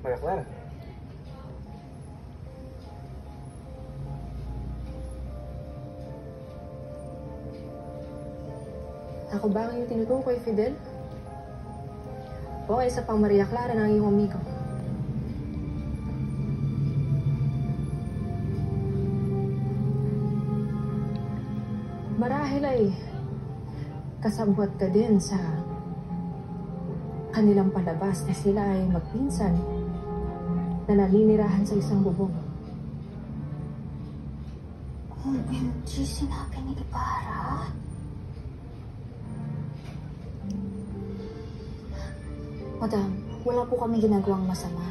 Maria Clara. Ako ba ang iyong tinutukoy, Fidel? O isa pang Maria Clara ng iyong amigo? Marahil ay kasabwat ka din sa kanilang palabas na sila ay magpinsan na naninirahan sa isang bubong. OMG, sinabi ni Ibarra? Madam, wala po kami ginagawang masama.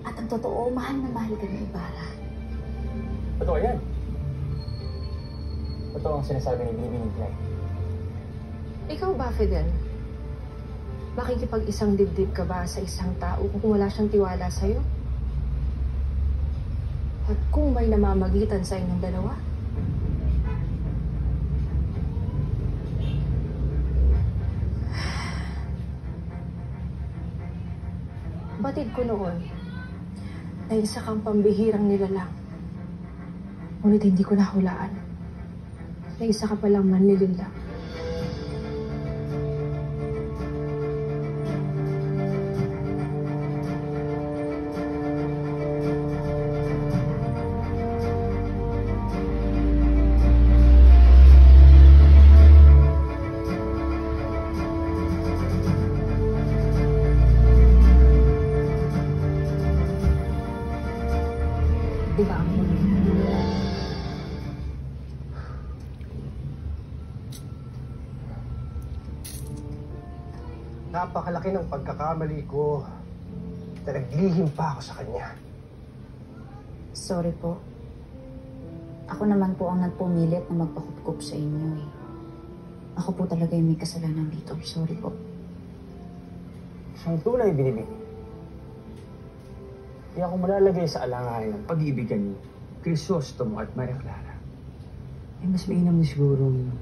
At ang totoo, mahal na mahal ka ni Ibarra. Totoo yan. Totoo ang sinasabi ni Bibi ni Clay. Ikaw ba, Fidel? Makikipag-isang dibdib ka ba sa isang tao kung wala siyang tiwala sa'yo? At kung may namamagitan sa inyong dalawa? Batid ko noon na isa kang pambihirang nilalang. Ngunit hindi ko nahulaan na isa ka palang manlililang. Diba ang huli? Napakalaki ng pagkakamali ko na naglihim pa ako sa kanya. Sorry po. Ako naman po ang nagpumilit na magpakupkup sa inyo eh. Ako po talaga yung may kasalanan dito. Sorry po. Siyang tunay, Binibini. Hindi ako malalagay sa alanganin ng pag-iibigan ni Crisostomo at Maria Clara. Eh, mas mainam na sigurong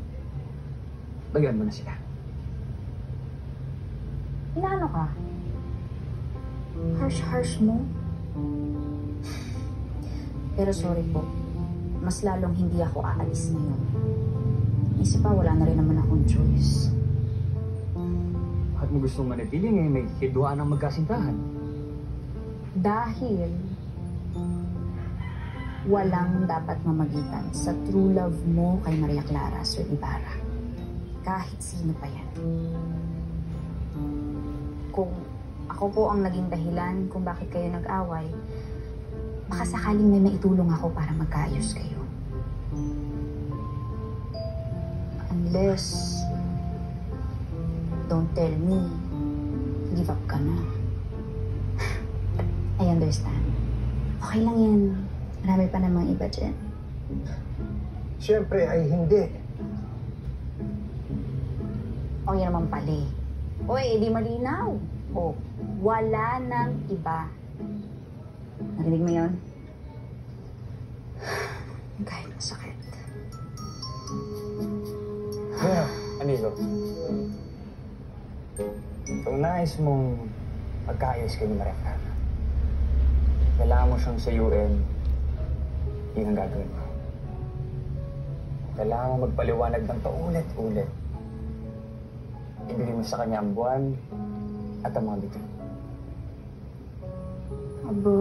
bayan mo na sila. Inaano ka? Harsh mo? Pero sorry po. Mas lalong hindi ako aalis ngayon. Isa pa, wala na rin naman akong choice. Bakit mo gustong manatili ngayon may hidwaan ng magkasintahan? Dahil walang dapat mamagitan sa true love mo kay Maria Clara, Sir Ibarra. Kahit sino pa yan. Kung ako po ang naging dahilan kung bakit kayo nag-away, baka sakaling may maitulong ako para magkaayos kayo. Unless, don't tell me, give up ka na. I understand. Okay lang yan. Marami pa namang iba dyan. Siyempre ay hindi. O yan naman pali. Oy, edi malinaw. O, wala nang iba. Narinig mo yun? Kahit masakit. Kaya, amigo, kung nais mong magkaayos kayo ni Maria Clara, kailangan mo siyang sa UN, yun ang gagawin mo. Kailangan mo magpaliwanag ng paulit-ulit. Ibigay mo sa kanya ang buwan at ang mga bituin. Aba?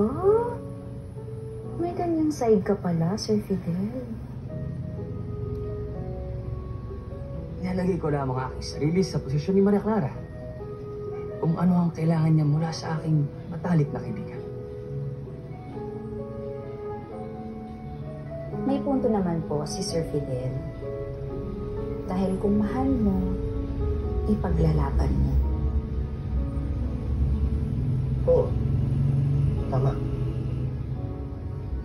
May ganyang side ka pala, Sir Fidel. Nilalagay ko lang ang aking sarili sa posisyon ni Maria Clara. Kung ano ang kailangan niya mula sa aking matalik na kaibigan. May punto naman po si Sir Fidel. Dahil kung mahal mo, ipaglalaban mo. Oo. Tama.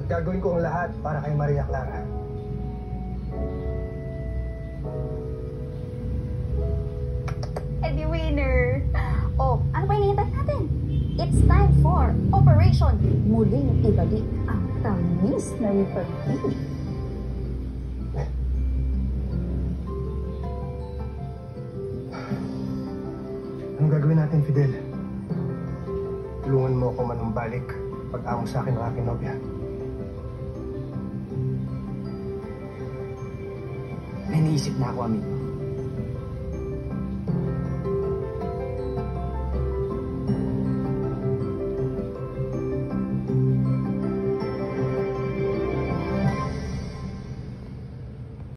Gagawin ko ang lahat para kay Maria Clara. Eddie winner! Oh, ano pa hinihintay natin? It's time for Operation Muling Ibalik ang tamis ng pag-ibig. Anong gagawin natin, Fidel? Tulungan mo mo akong manumbalik pag-amo sa akin ng aking nobya. May naisip na ako, amigo.